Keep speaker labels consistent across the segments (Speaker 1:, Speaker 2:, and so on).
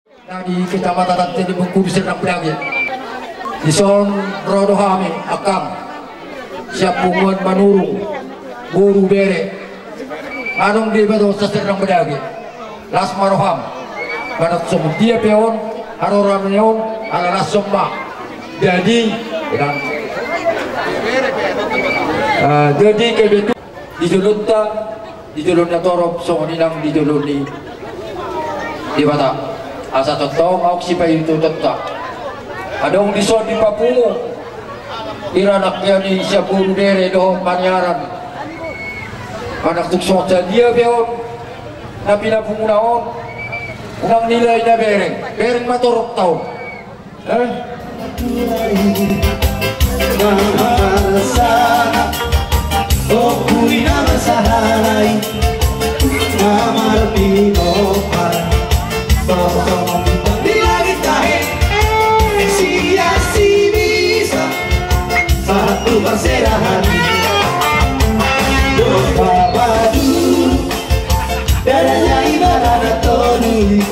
Speaker 1: Nah, di kecamatan Tadi Bengkulu Serdang Pedagi di son Rodohame Akam siap punguan Manuru Buru Bere Anong di Bedo Serdang Pedagi Las Maroham Banak Somong dia peon Haroram neon ala Somba jadi jadi kebetu di julutnya torop songoninang di julun di bata asa tetong au si payu tu tetak adong di son di Papungu iranak ya ni siapu dere do panyaran anak tuk so dia beon napi na pungunaon unang nilai na bereng matorok taon
Speaker 2: di langit tahit si bisa satu perserahan doa padu dadanya ibarat tonu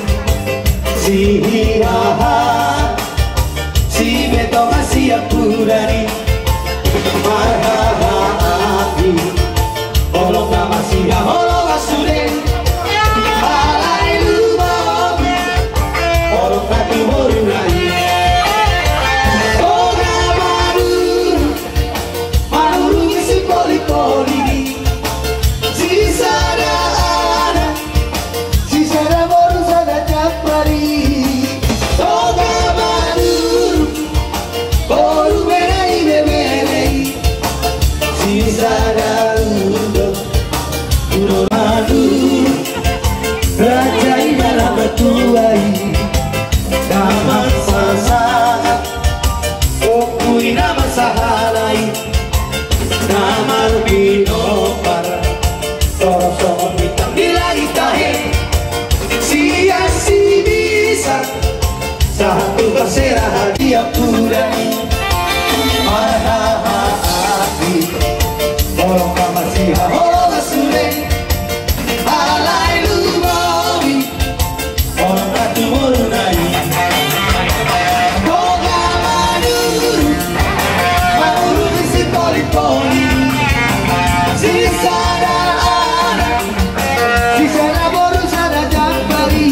Speaker 2: si hiraha si beto masih aku dari marah hati olok nama siya olok asuren satu perserahan dia purani marahati orang kamasiha orang asure alai lumawi orang katu murunai boga manuru si poli-poli sisa boru sada jakbali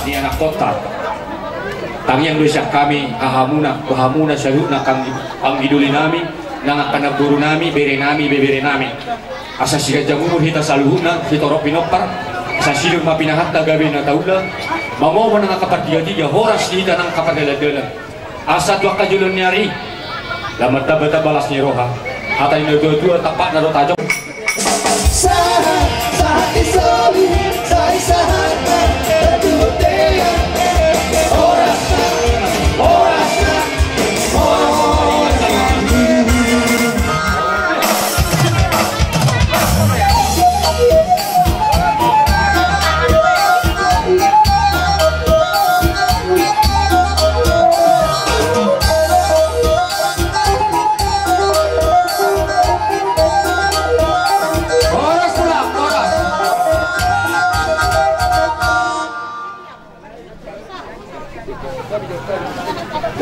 Speaker 3: di anak kota kami yang dosa kami ahamuna syarukna kami angiduli nami nangakana guru nami bere nami bebere nami asa siga jamumur hita saluhuna hitorok pinopar asa silur mapinahatta gabena taula mamo menang kapat tiga horas di tanang kapat dela asa tua kajulun nyari lamat tabata balas nyeroha hata ini dua tapak nado tajam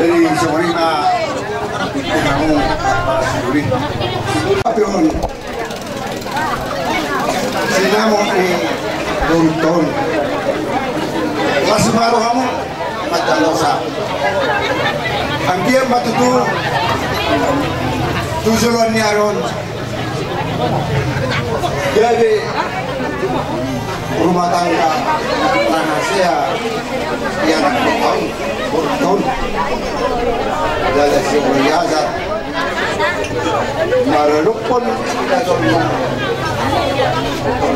Speaker 4: Jadi seorang kamu suri tapi on sila mo ton Lasmaro kamu matalosa ang dia matutu tujuan ni aron jadi rumah tangga rahasia yang tahun dari si Mulyazat maralukon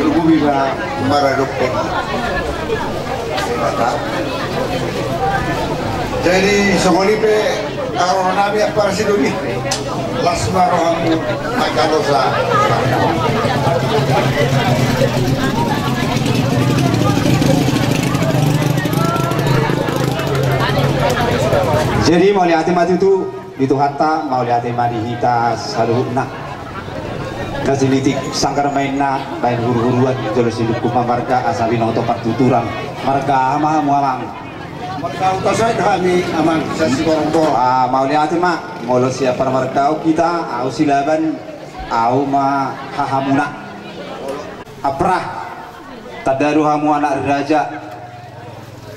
Speaker 4: Lugubina maralukon jadi semonipe karon nabi apa sih dulu Lasmaro kamu matalosa
Speaker 5: Jadi mau lihat mati itu itu hatta mau lihat mari hita saluhna kasilitik sangkar mainna bain huru-huruan jolo siduk marga asabi noto partuturan marga ama mualang
Speaker 4: Marga utasay kami aman sa sigurong to.
Speaker 5: mau lihat mak ngolo siapa marga kita au silaban au ma hahamuna aprah tadaru hamu anak raja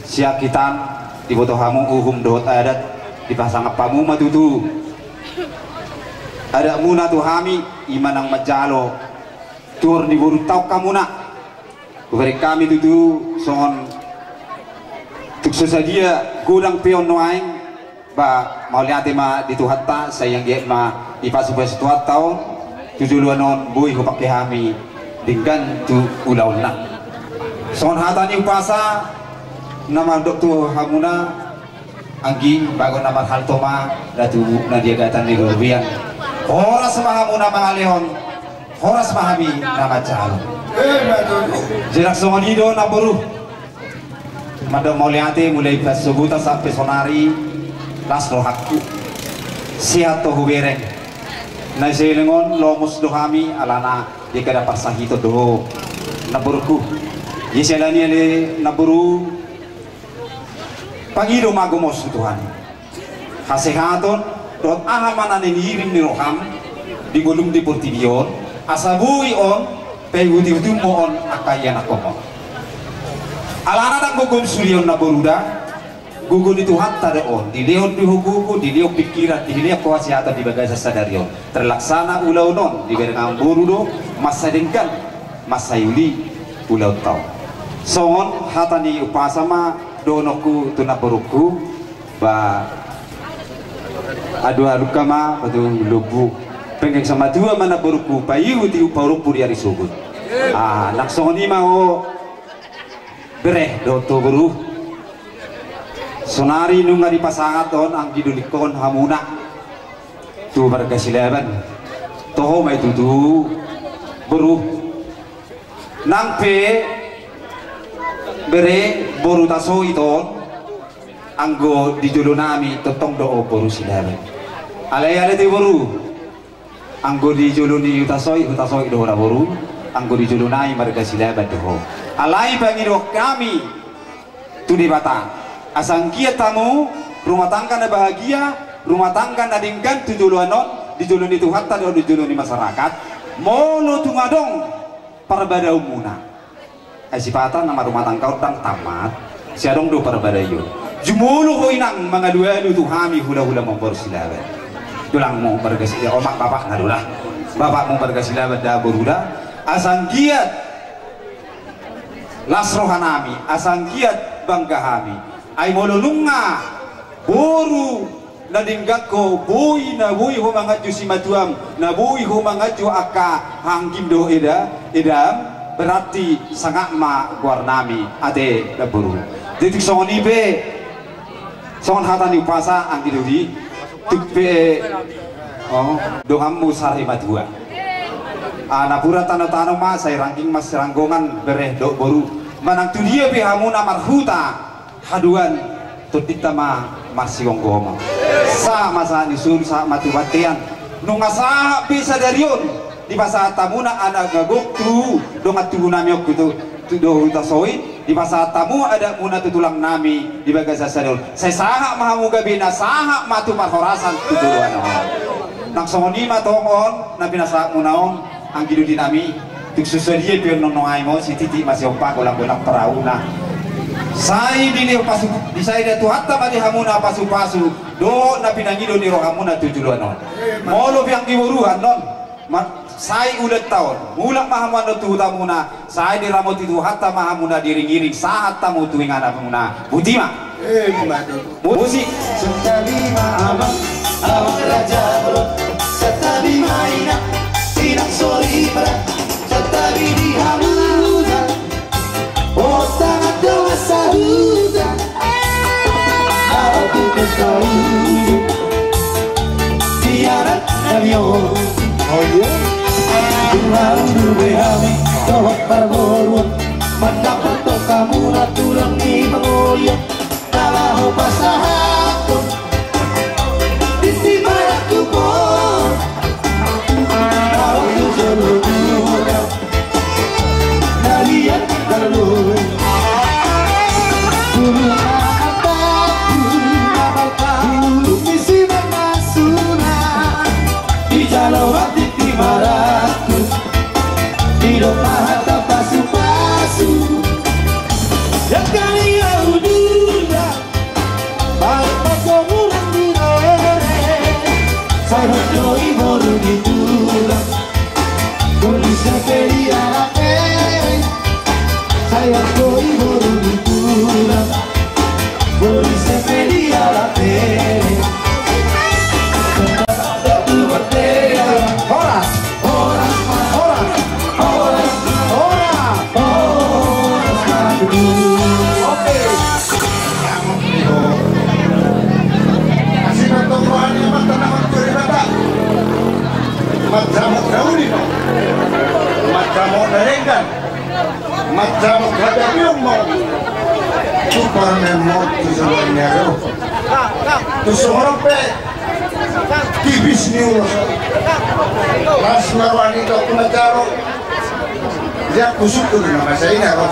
Speaker 5: siakitan diboto hamu uhum dohot adat dipasang apamu matutu ada muna tu hami iman ang majalo tur di buru tau kamu nak beri kami tutu songon tuk sesadia gudang pion noaing ba mau lihat ma ditu hatta sayang dia ma ipasi pas tuat tahun 7 non bui ko pakai hami dengan tu ulau nak songon hata ni upasa nama doktor hamuna anggi bago nama hal toma datu nadia gatan di gorbian horas mahamuna mangaleon horas mahami nama calo jenak songon hido na buru mada moliate mulai pas subuta sampai sonari lasro hakku sihat to hubereng na selengon lomus dohami alana dia kada pasahito doho na buruku yeselani ale na buru Pangido magumos Tuhan hasehaton dot ahamanan niring ni roham di gulung di portibion asabui on peguti mo on akayan akomo alana dak gugum surion na boruda gugun itu hatta de on di leon di hukuku di leon pikiran di leon kuasiata di bagasa sadarion terlaksana ulau non di berengam borudo masadengkan masayuli ulau tau songon hatani upasama donoku tunaburuku ba adu alukama batu lubu pengen sama dua mana buruku payu ti uparupu di hari subut naksoni mau bereh do to buru sonari nunga di pasangat on ang gidulikon hamuna tu bargasilaban toho mai tutu buru nangpe bere boru taso ito anggo di julo nami totong do boru silaban alay ti boru anggo di julo ni utasoi do na boru anggo di julo nami marga silaban do alay pangido kami tu di bata asang kia tamu rumah tangga na bahagia rumah tangga na dinggan tu julo anon di julo ni Tuhan tadi di julo ni masyarakat molo tungadong perbada umuna sifatan nama rumah tangga utang tamat siadong do perbadayon jumulu ko inang mga duelo tu hami hula-hula mempersilaban dulang mo bergasilaban omak bapak ngadulah bapak mo bergasilaban da beruda asang giat lasrohanami asang giat bangkahami ay mololunga boru nadinggat ko boy na boy humangaju si matuam na boy humangaju aka hanggim do edam berarti sangat ma guarnami ade daburu detik songon ibe songon hatani upasa ang gidudi tukpe doham musari madua napura tano-tano ma saya ranking mas ranggongan bereh do boru manang tu dia be hamuna marhuta haduan tutita ma marsiong goma sa masa nisun sa matubatian nunga sa bisa darion di masa tamuna anak gagok tu dongat tubuh nami ok tu do utasoi di masa tamu ada muna tutulang nami di bagasa sadol saya sahak mahamu gabina sahak matu marhorasan tutulan nang songoni matongon nabi nasa munaon ang gidu dinami tuk susudia pion nonongai mo si titi masih opak ulang-ulang perauna sai dini pasu di saya tu hatta madi hamuna pasu-pasu do nabi nangido ni rohamuna tujuan non molo yang diburuhan non saya ulat tahun mulak mahamuna tu tamuna saya diramut itu hatta mahamuna diring-iring saat tamu tu ingana pemuna butima musik
Speaker 2: sekali mahamam awak raja bro setabi maina tidak sorry berat setabi di hamuna oh sangat doa sahuda awak tu kesal tiarat nabio oh yeah Tuhan duwehami tohok parboruan mendapat toh kamu natulang ni menguliat kalau pasahakun di
Speaker 4: Tapi yang mau super memot tu sebenarnya tu. Tu seorang pe tibis ni urus. Mas marwani tu aku nak caro. Dia kusuk tu nama saya ni aku.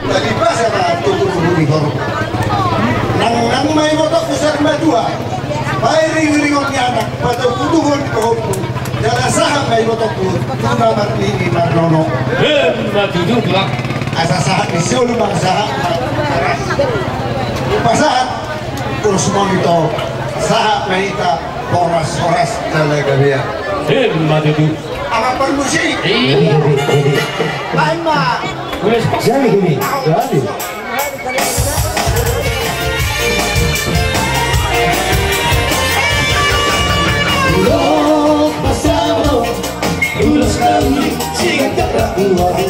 Speaker 4: Tadi pas apa tu di korup. Nang mai motor kusar madua. Baik ring-ringon ni anak. Patut kutuhon korup. Jangan saham mai motor tu. Tu nama ini marnono.
Speaker 3: Matudu belak.
Speaker 4: Asa sahat isul bang sahat. Pasahat urus monito sahat mereka horas talaga dia.
Speaker 3: Matudu.
Speaker 4: Apa perlu sih? Lain mah.
Speaker 2: Jadi gini, jadi. Ulos pasado, ulos kami sigat kerakuan.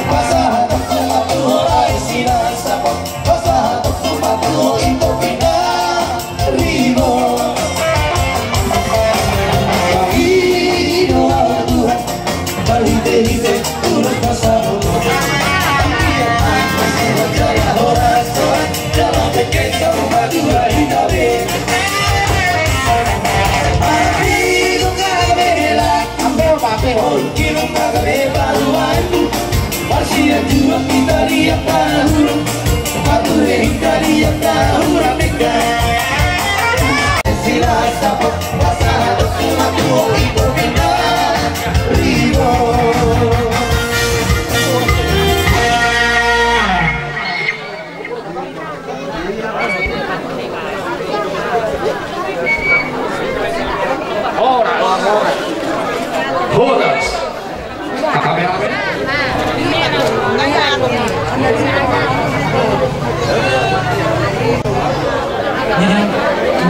Speaker 2: Pasahat aku matuhorai sinasamo, pasahat aku matuho ito pinarimo. Panginoon ang Tuhan, balite-hite ulos pasado.
Speaker 3: Horas. Kameramen.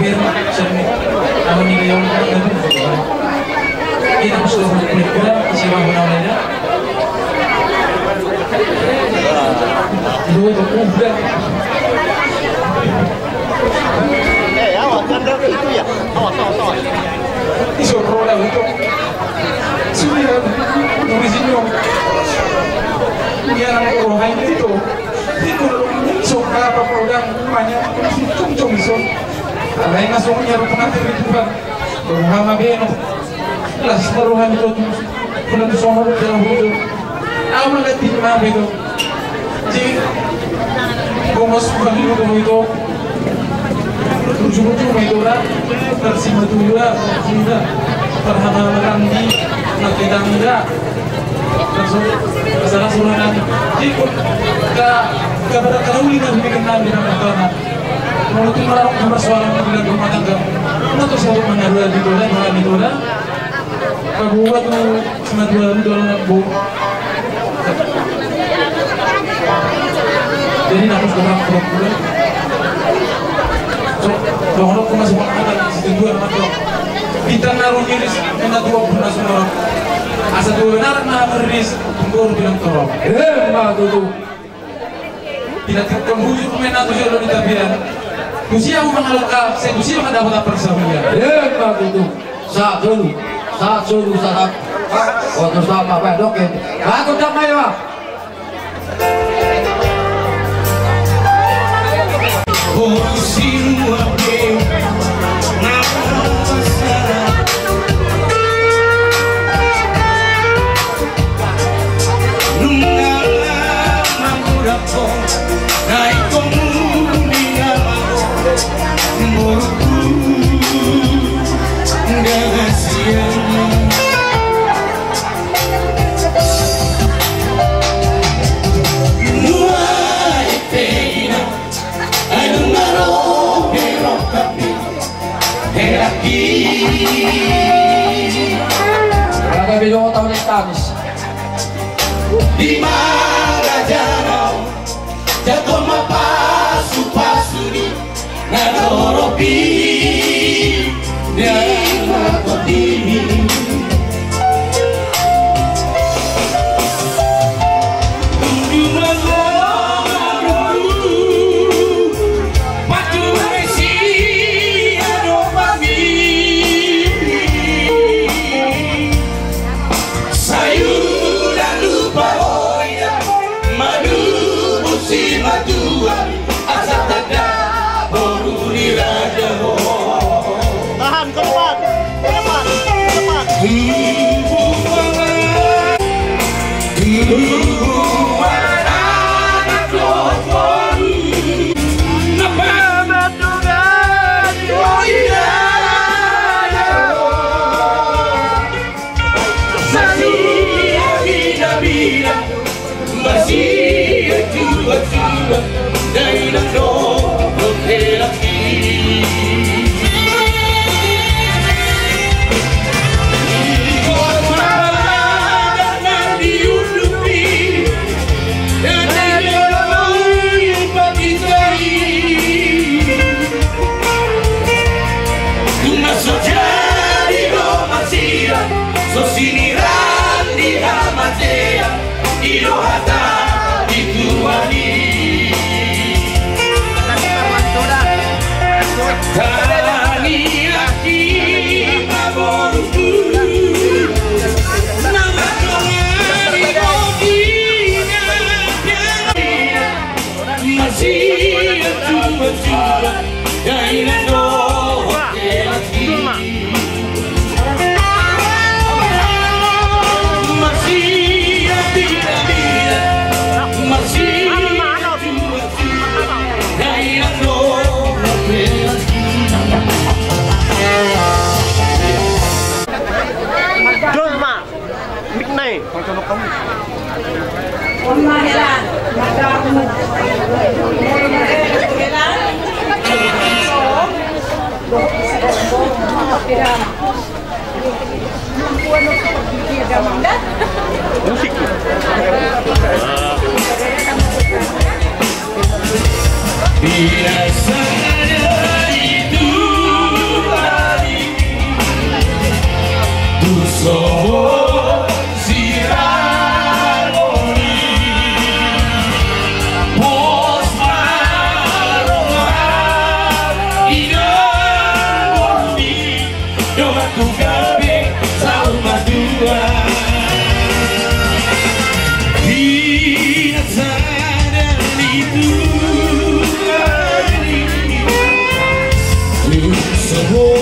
Speaker 6: biar sering aku nih yang kita harus kulit gula isi bambu namanya dua itu udah
Speaker 7: awak kan itu ya awas
Speaker 6: iso roda itu sudah tulisinnya dia orang itu suka apa program banyak cung so ada yang masuk nyaru pengantin itu kan beruhama beno las beruhama itu pernah disomor dalam itu awal lagi mana itu jadi gomos bukan itu ujung-ujung itu lah bersama juga sudah perhama merandi nakidang enggak langsung masalah sulunan jadi kabar kahuli na binikenal din ang matana menurut melarang kamar suara bilang rumah tangga untuk saya mengaruh di dolar mahal di dolar kabuat tu cuma $2 bu jadi nak sekarang pulang so kalau aku masih makan situ dua macam kita naruh diri kena dua pernah semua asal dua benar nah beris tunggu bilang tolong
Speaker 1: mah tuh
Speaker 6: tidak terkembali pemain atau jodoh di tabian. Usia mengalahkan, saya usia mendapat persahabatan.
Speaker 1: mah tuh saat dulu saat waktu sama pak doken aku damai pak Kalau video tahu nih tanis.
Speaker 2: Di mana jarau jatuh mapasu-pasuni ngadoropi dan makotimi so jadi romansia, so siniran di hamatea, irohata dituani. Tani aki maboruku, nama kongari kodina, masih tua-tua, gainan doh lagi. Masih bila-bila, masih tua-tua, gainan doh lagi.
Speaker 7: Jom mak, mik naik. Musik.
Speaker 2: Biasanya itu hari Tusowo siragoni Pos maroma Idoni Doa tu gabe Sauma dua Biasanya itu hari Tusowo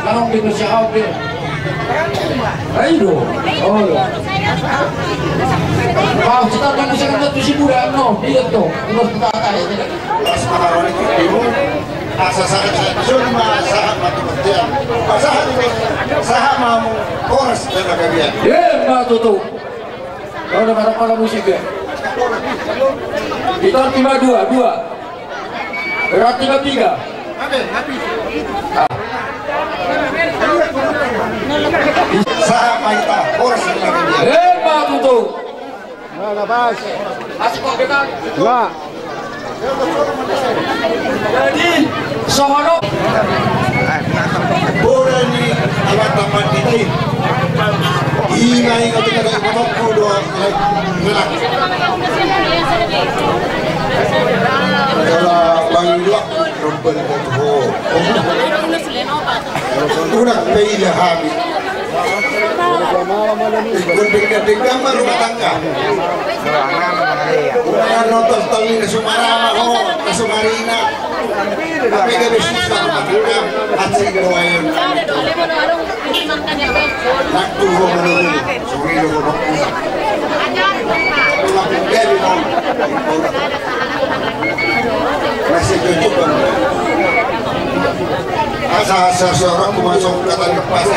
Speaker 1: Larang kita siap dia. Ayo, oh. Wow, kita kan bisa kena tu si budak no, dia tu, terus berkata ini.
Speaker 4: Sekarang ini asa sangat cuma sahat mati matian. Sahat ini sahat mau kores dan kalian.
Speaker 1: Mak tu. Kau dah pada musik dia. Kita tiba dua. Berat 3.
Speaker 4: Sahat maita kores dan kalian.
Speaker 1: Mak tu.
Speaker 7: Lepas.
Speaker 1: Asik kau kenal.
Speaker 7: Dua.
Speaker 1: Jadi, sohono.
Speaker 4: Boleh ni alat taman ini. Ingai kau tidak ada ikut doa melak. Kalau banyak rumput itu, udah pilih habis. Ikut dekat rumah tangga. Bukan nonton tali ke Sumarama, ke Sumarina. Tapi gak bisa rumah tangga. Asik doain. Naktu menurut Sugiro Rocky. Pulang dari masih cocok kan? Asa-asa seorang masuk kata lepas.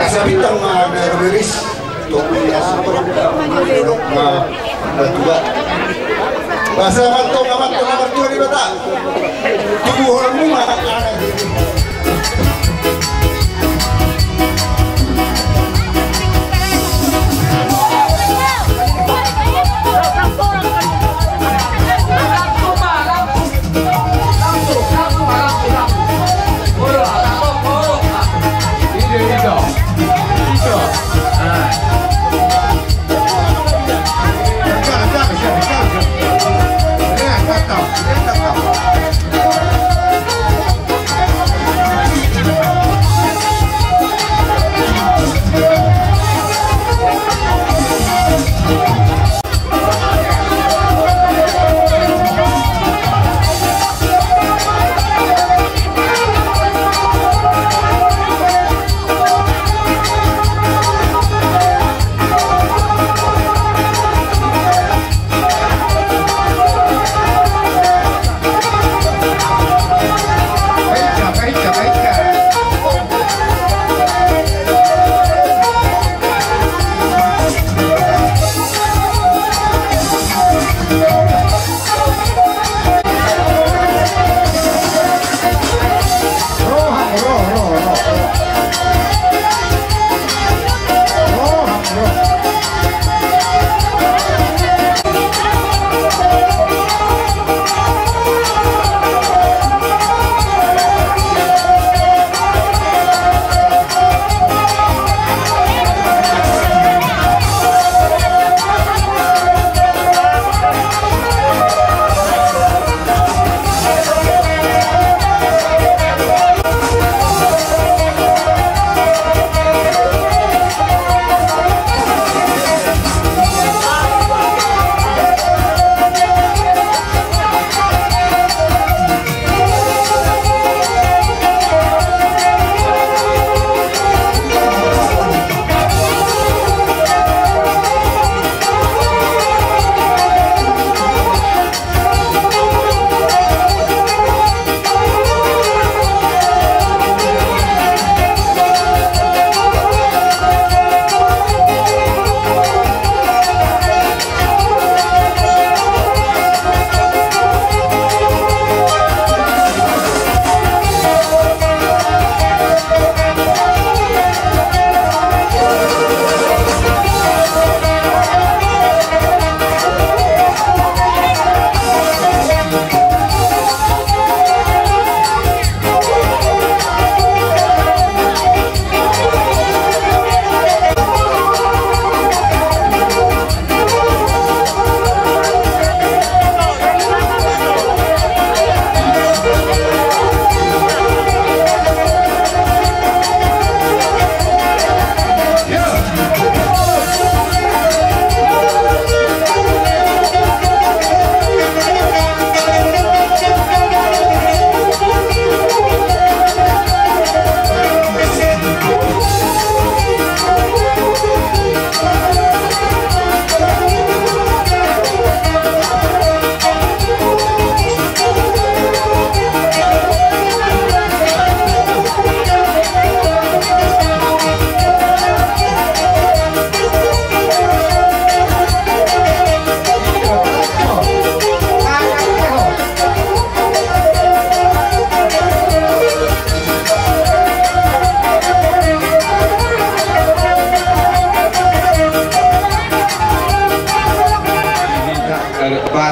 Speaker 4: Asa bintang ada beris. Topi asa duduk tua. Bahasa mantung amat tua di bata. Tubuh orang rumah anak.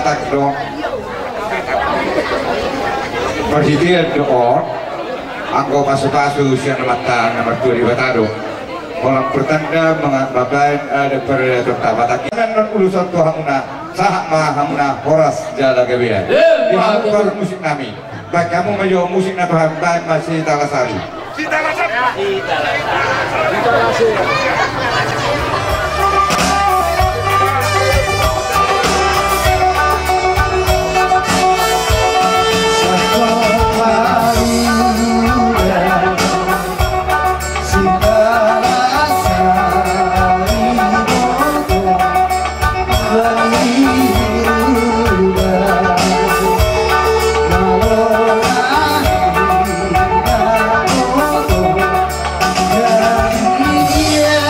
Speaker 4: batak dong berhikir doa anggo pasu-pasu siang mata nomor 2 di Batado orang pertanda mengabagai ada perdator batak non ulusan tuhamuna sahak mahamuna horas jala gawean di hangkor musik nami baik kamu majo musik na Tuhan baik masih talasari
Speaker 2: Yeah.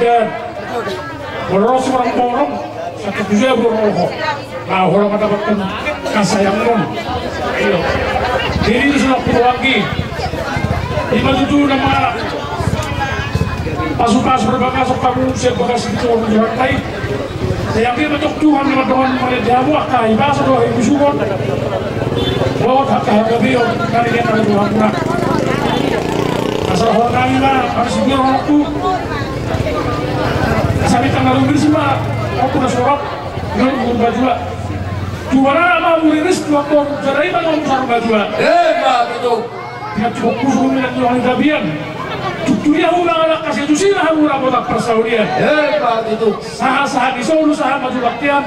Speaker 6: dan boros orang borong sakit juga borong nah orang mendapatkan kasayangan jadi itu sudah Purwangi 57 nama pas berbagai kamu siap bagas itu orang dirantai saya yakin betul Tuhan teman-teman jamu akai bahasa doa ibu syukur bahwa hak beliau kali ini ada Tuhan pula asal orang kami lah harus segera waktu sampai tanggal lebih sih pak aku udah sorot dengan berubah juga juara sama muriris dua pon jarai mana mau sarung baju
Speaker 1: hebat itu
Speaker 6: dia cukup kusuh dengan orang Dabian Tutulia ulang anak kasih itu sih lah murah botak persaudian
Speaker 1: hebat itu
Speaker 6: saha-saha di Solo saha maju latihan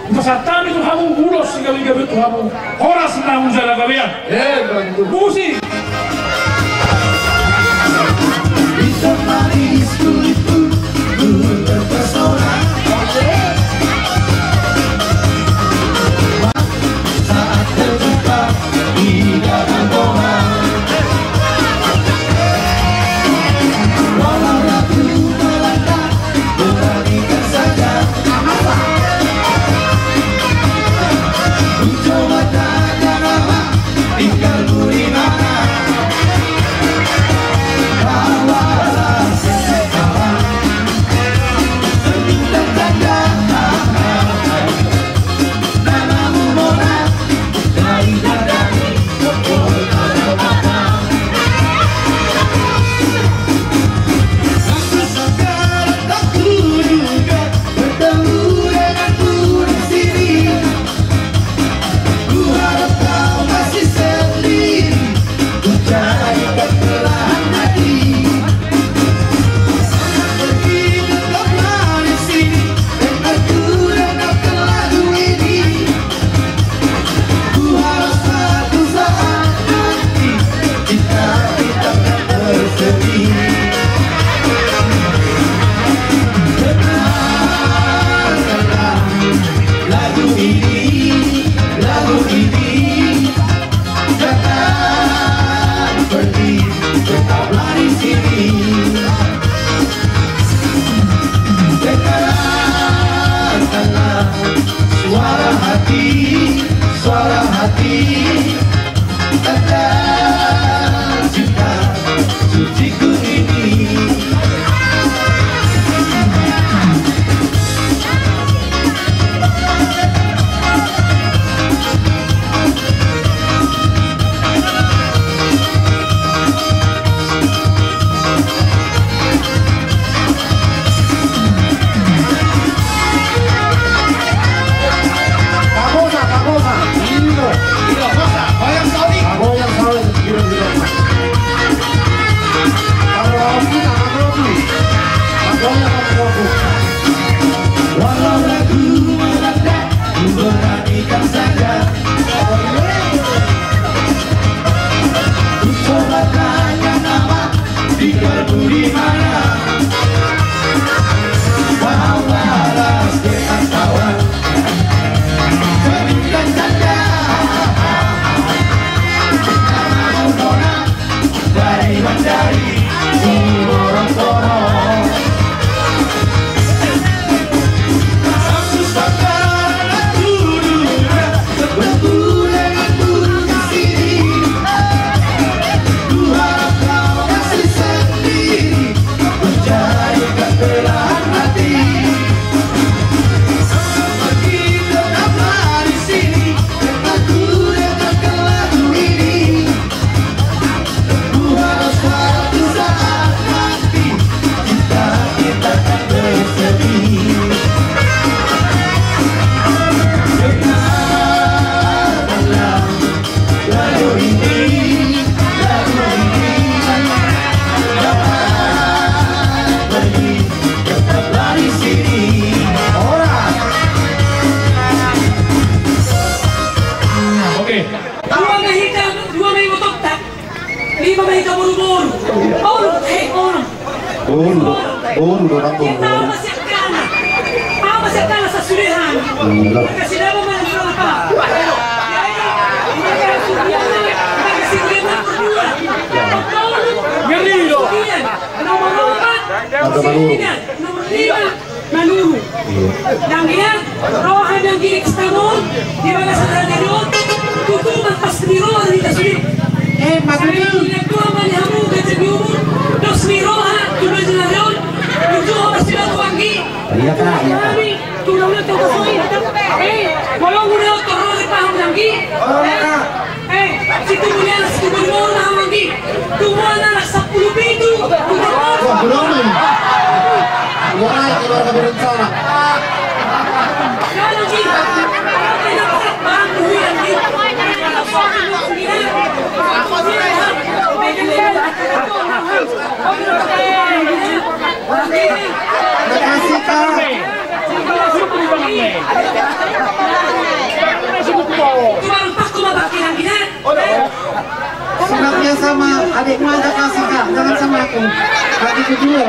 Speaker 6: pesatan itu kamu ulos segala-gala itu kamu horas namun jalan kalian
Speaker 1: hebat itu
Speaker 6: musik
Speaker 2: saat terjumpa di dalam bola walau ragu melangkah beranikan saja mencoba tanya nama tinggalmu di mana bawalah seseorang senyum dan tanda namamu Mona dari dadamu sekarang tak kuduga bertemu denganku di sini ku harap kau masih sendiri ku cari kekelahan hati pergi tetaplah di sini dan aku dengarkan lagu ini ku harap suatu saat nanti kita akan bersedih dengarkanlah lagu ini jangan pergi tetaplah di sini dengarkanlah suara hati tanda cinta suciku ini walau ragu melanda ku beranikan saja ku coba tanya nama tinggalmu di mana bawalah sekitar kawan senyum dan tanda namamu Nona dari Mandari Sorong-sorong sekarang aku duga bertemu denganku di sini ku harap kau masih sendiri mencari kekelahan hati pergi tetaplah di sini dan aku dengarkan lagu ini ku harap suatu saat nanti kita akan bersedih dengarkanlah lagu ini jangan pergi tetaplah di sini
Speaker 6: oke
Speaker 8: Dua mahika, dua may mutok-tak. Lima mahika buru-buru. Buru, hey, buru.
Speaker 4: Buru orang
Speaker 8: Kita masyakkana. Masyakkana sa sulihan. Kasi naman man ang pa. Ngeri loh. Nomor 4. Nomor Yang dia rohan yang kiri kestamon di mana saudara jadion tutupan pas di rohan di tasbih. Magandang yang tua mani hamu kecil umur dos mi roha tujuh jenarion tujuh pasti batu anggi.
Speaker 7: Iya kak, iya kak.
Speaker 8: Tujuh udah tahu soi. Kalau udah terus paham anggi. Situ punya situ bermor paham anggi. Tujuh anak 10 pintu.
Speaker 4: Belum nih. Wah, itu baru berencana.
Speaker 8: Kalau kita dapat mampu yang kita
Speaker 4: Makasih kak. Sunatnya sama adikmu aja kasih kak, jangan sama aku. Kaki kedua.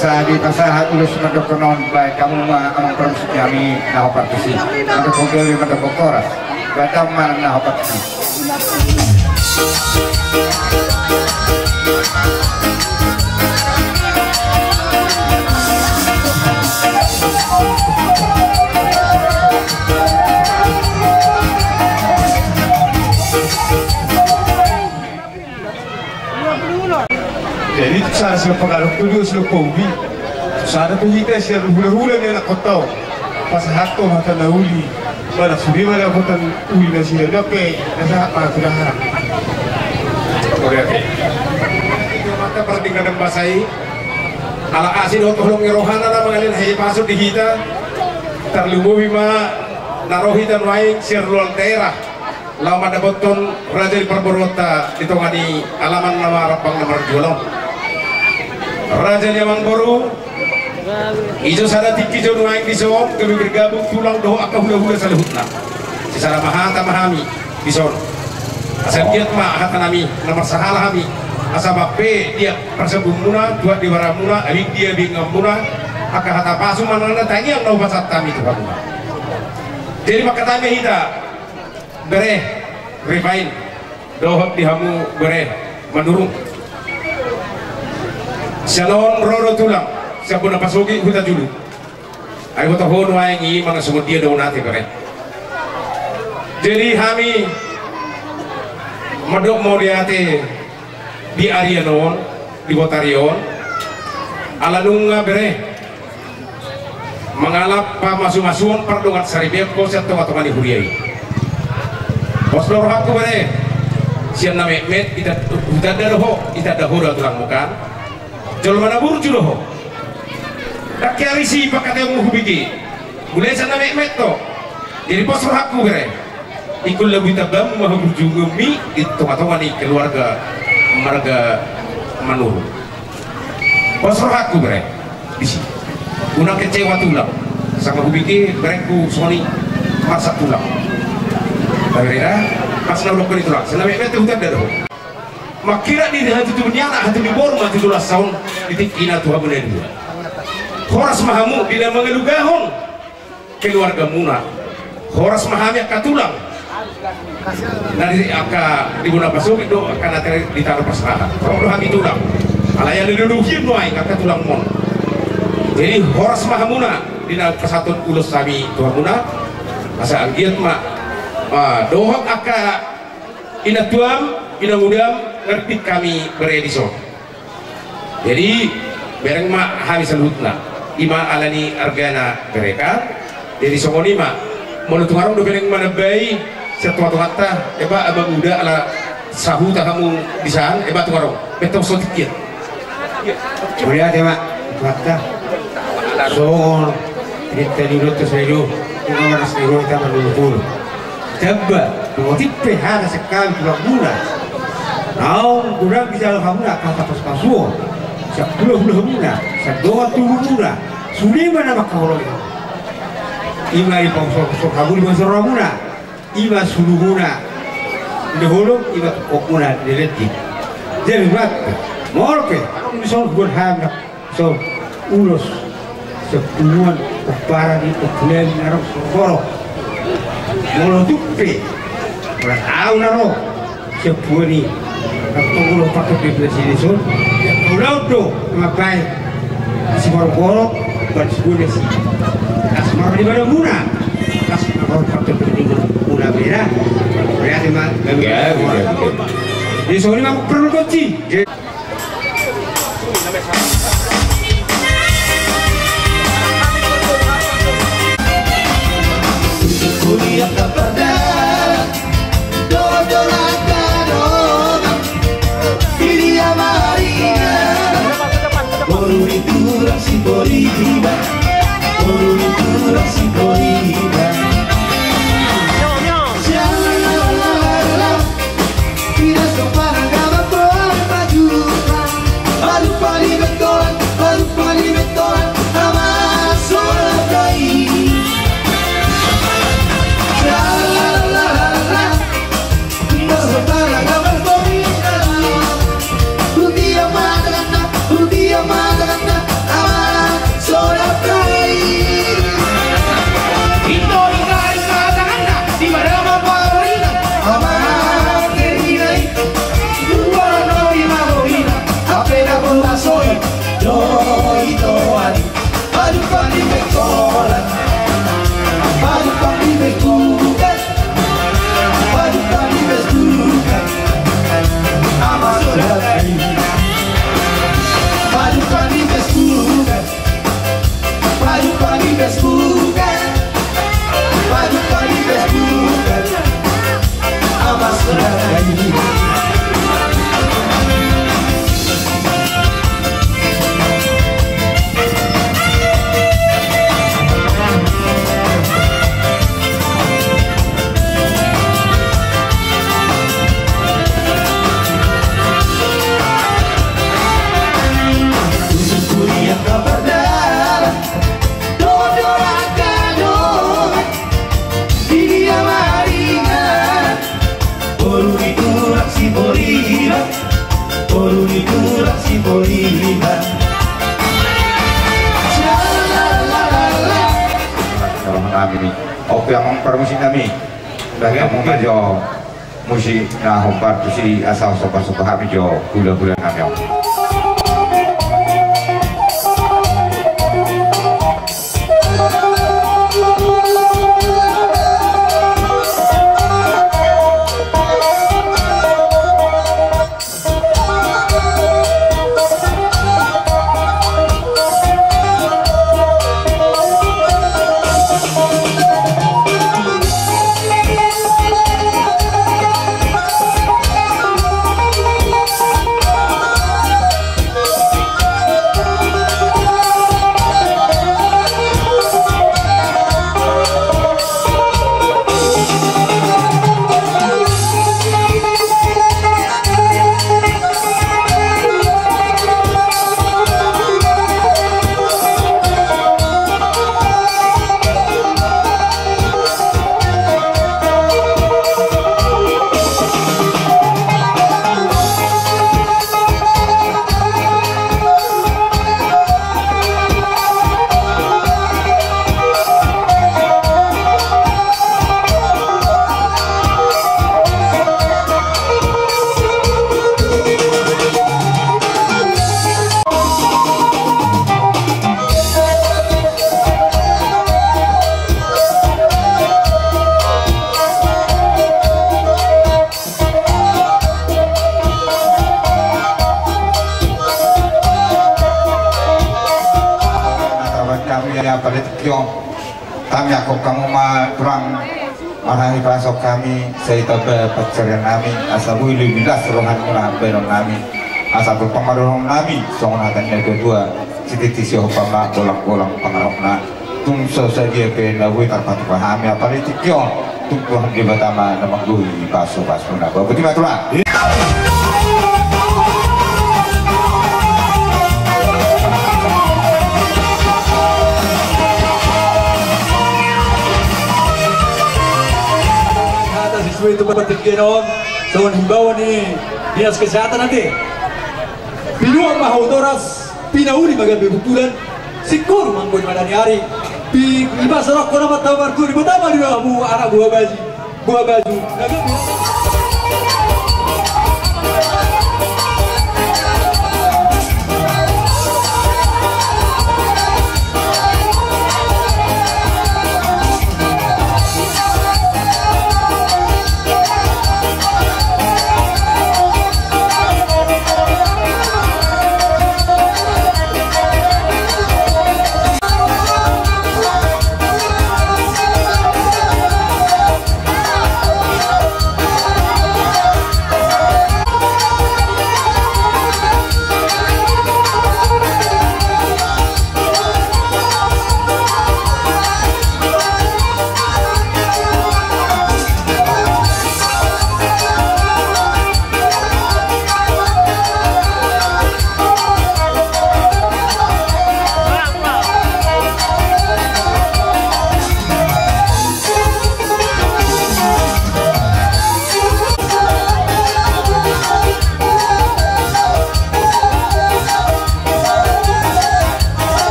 Speaker 4: asa di pasahat ulus mendokonon baik kamu mah amang permisi kami nahopat kesi untuk kogeli mendokokoras batam mana nahopat kesi.
Speaker 9: Jadi saya sudah pengaruh dulu sudah kopi. Saya perhita saya hula-hula ni nak kotau. Pas hakto hata nauli. Pada sudah mana kotan uli nasi ada pe. Nasa apa sudah harap.
Speaker 3: Oke. Maka pertinggalan basai. Ala asin otolong rohana na mengalir hai pasut di kita. Terlubu bima narohitan waing sirluan daerah. Lama dapaton Raja di Perborota ditongani alaman nama Rapang nomor Jolong. Raja Nyamang Boru ijo sada tiki jo nuaing dison kami bergabung tulang doh aka hula-hula salahutna secara mahata mahami dison asal kiat ma hata nami nomor sahala hami asal pe dia persebum muna dua diwara muna aling dia bingam muna aka hata pasu manana tanya no pasat kami tu kamu jadi maka tanya hita bereh refain dohok dihamu bereh menurung Shalom roro tulang siapa nak pasuki hutan dulu Ayo tahun wangi mana semut dia daun hati keren. Jadi kami medok mau diate di Arianon di Botarion ala nunga bere mengalap pamasung-masung perdongan saribek ko sa tunga-tunga ni Huriyay. Poslor hakku bere sian na met ita dadaho ita dahura tulang muka jol mana burju loho dakyari si pakate mo hubigi mulai sa na met to jadi poslor hakku bere ikut lebih tabam mah burju ngemi itu tunga-tunga ni keluarga marga manur poslor hakku bere di sini unang kecewa tulang sama hubigi bereku soni masak tulang Bagera pas na lokal itu lah. Selama itu hutan dah. Makira di hati tu nyala hati di bor mati tulas saun ditikina tuha bener dua. Horas mahamu bila mengelugahon keluarga muna. Horas mahamnya katulang. Dari aka di guna pasuk itu akan ada ditaruh perserahan. Kalau hati tulang. Alaya didudukin doai kata tulang mon. Jadi horas mahamuna di persatuan ulus sami tuha muna. Asa anggiat mak dohok aka ina tuam ina mudam ngerti kami beredison. Jadi bereng mak kami salutna ima alani argana mereka. Jadi songoni mak menurut ngarong do bereng mana bayi setua tuata eba abang muda ala sahu tak kamu disaan eba tu ngarong betul sotikit.
Speaker 5: Mulia tema tuata songon kita dulu tu saya dulu kita harus dulu kita menunggu. Coba, kalau tipe ada sekali tulang mula. Naon kurang bisa alhamdulillah kata pas kasuo. Sepuluh mula, sedoa tubuh mula. Sudah mana makaulo itu? Ima ipang sok kabul masuk mula. Ima sulu mula. Dahulu ima kok mula dileti. Jadi buat morpe. Kalau misal buat ham so ulos sepuluhan para di ukulen narok sokoro. Molo tupe, orang tahu naro, sebuah ni, aku mulu pakai bibir sini so, pulau tu ngapain, si borok buat sebuah nasi, asmar di mana muna, asmar pakai bibir muna merah, merah di mana, di sini aku perlu kunci.
Speaker 2: Kuliah kepada dodol-dodol ini amarina baru itu rasi boriba baru itu rasi boriba jalan tidak sopan agama berpajukan baru paling betul sama solidai.
Speaker 5: Oke, yang permusik kami bagi kamu majo musik nah hompar si asal sobat-sobat kami jo bulan-bulan kami.
Speaker 4: ya pada tiong kami aku kamu mah kurang arahi pasok kami saya tabe pacaran kami asal boleh bilas rohan mula berong kami asal berpengaruh kami soalnya akan yang kedua citi sio pama bolang-bolang pengaruhna tung saja ke lawi tanpa pahami apa itu tiong tung tuhan di batama nama gue paso-paso nak betul betul lah.
Speaker 10: Itu berpikirkan dengan himbauan ini dinas kesehatan nanti binuang mahautoras pinauli bagai bebutulan sikur mangkun madani hari iba serok kona matabar kuri betapa dia mu anak buah baju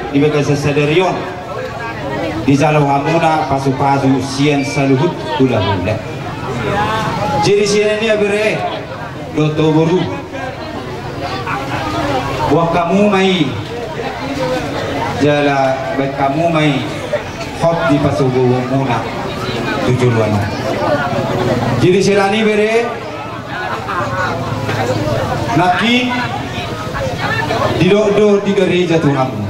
Speaker 5: di bagai sesadarion di jalan hamuna pasu-pasu sian saluhut hula-hula. Jadi sian ini abire doto boru buat kamu mai jala baik kamu mai hot di pasu hamuna tujuan. Jadi sian ini bere nakin di do di gereja Tuhan.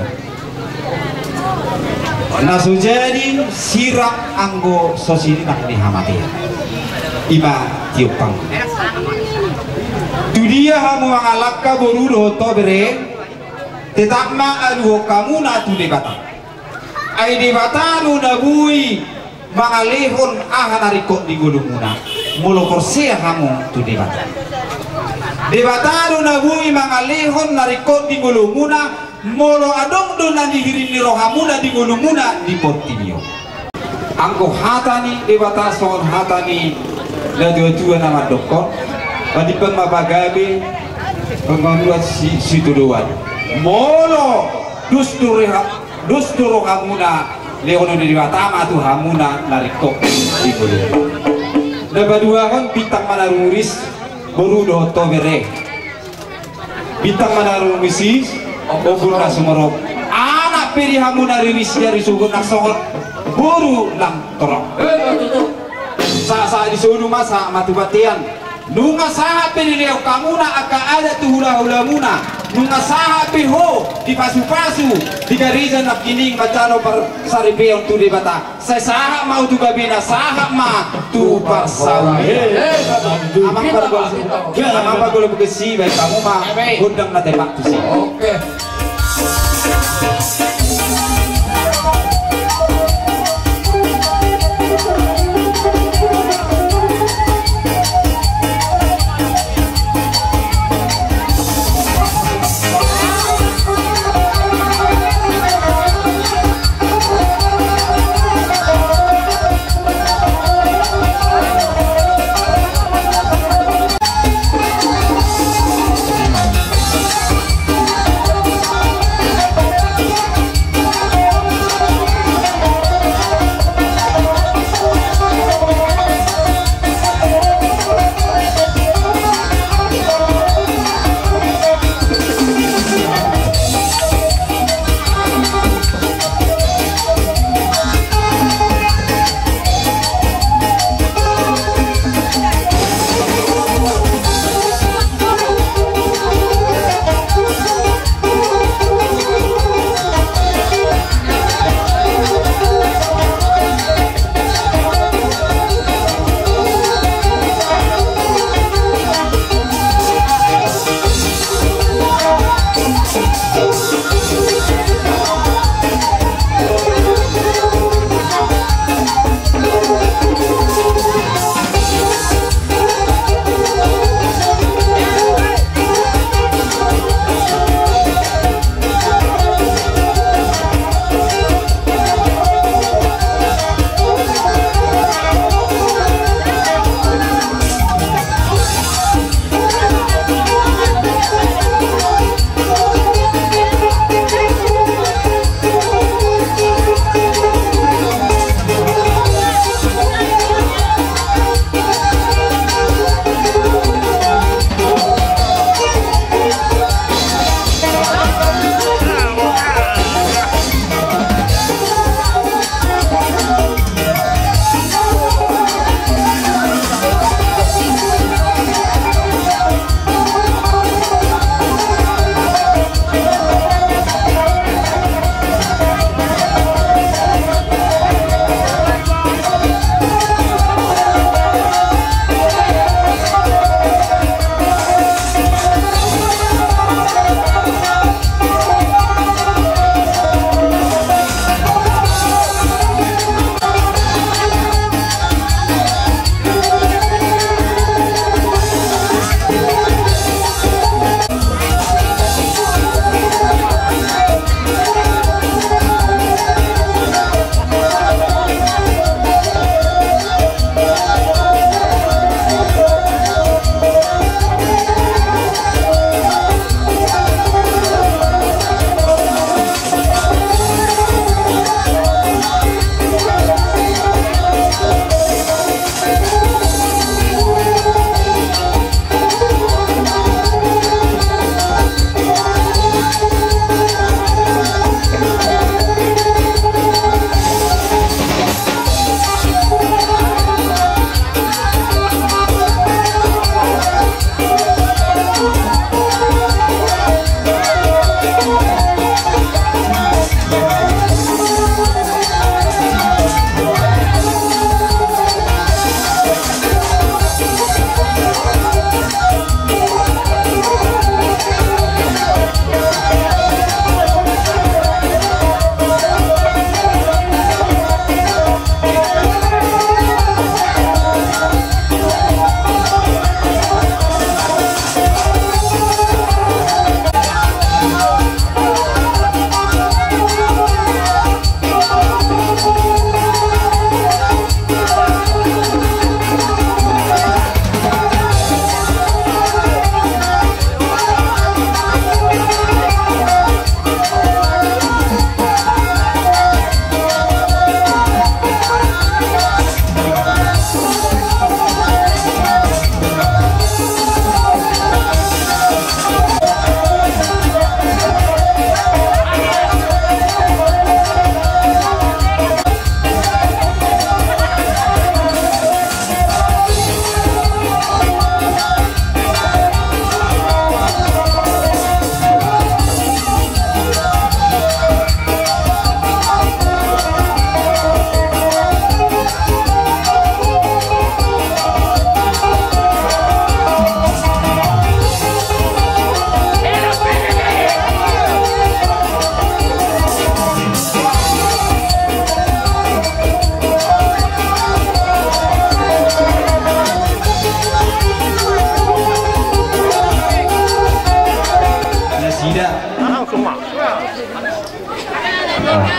Speaker 5: Nasujadi sirak anggo sosiri nak dihamati ima tiupang tu dia hamu mengalakka borudo to bere tetakma aduh kamu na tu debata ai debata nu nabui mangalehon ahanariko di gulumuna mulo korse hamu tu debata debata nu nabui mangalehon nariko di gulumuna molo adong do nani hirini rohamuna di gulumuna di portinio angko hatani debata soal hatani la dua nama dokon padi pemabagabe pengaduan si tuduan molo dustur rohamuna leono di batama tu hamuna nariko di gulumuna dapat dua kan bintang manaruris borudo tobere bintang manarumisis obur na sumarok anak peri hamuna riris dari sugun nak sohor buru lang torok sa di sunu masa matu batian nunga saha peri leo kamuna aka ada tu hula muna nunga saha ho di pasu-pasu di garisan nak kining macaro par saripeon tu di bata saya saha mau tu gabina saha ma tu parsawi amang pargol begesi baik kamu mah gudang na tembak tu sih. Oke.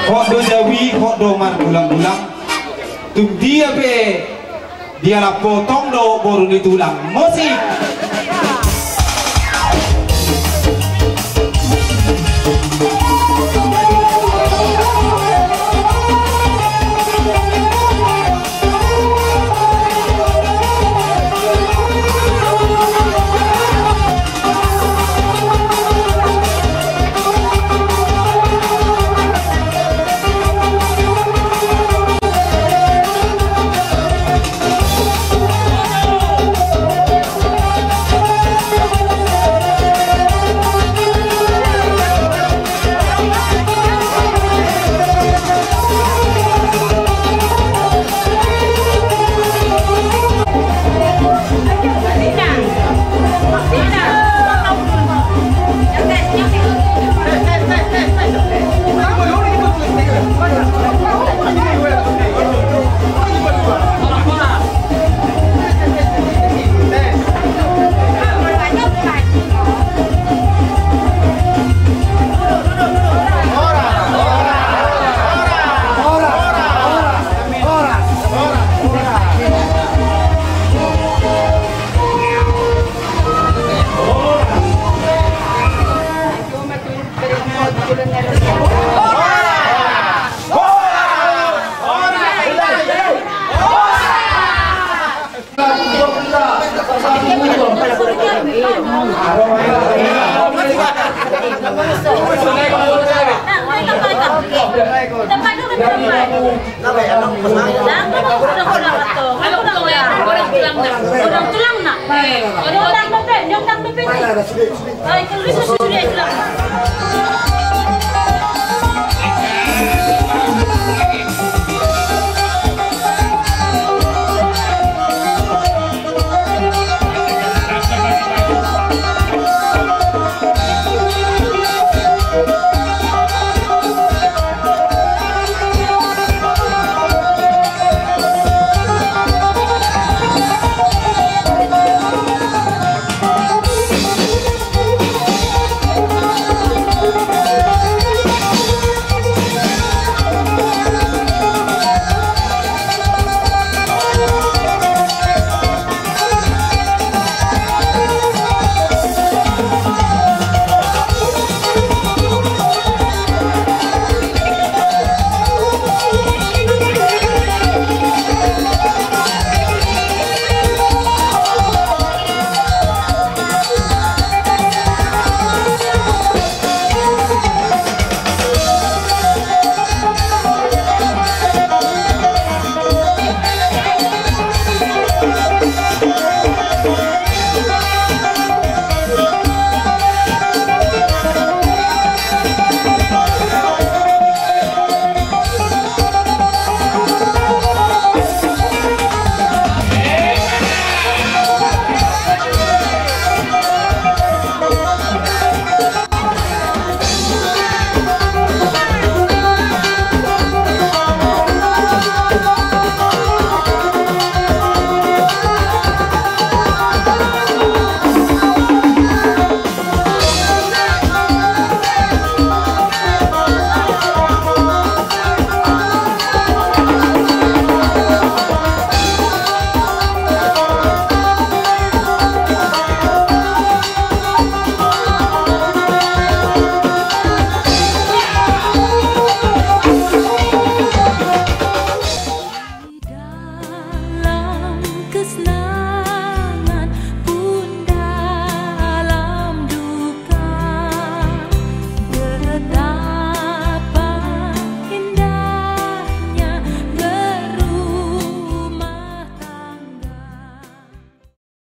Speaker 5: Hok do jawi, hok do man bulang-bulang. Tum dia be, dia lah potong do baru ditulang. Musik.
Speaker 11: Orang tulang nak. Orang tulang.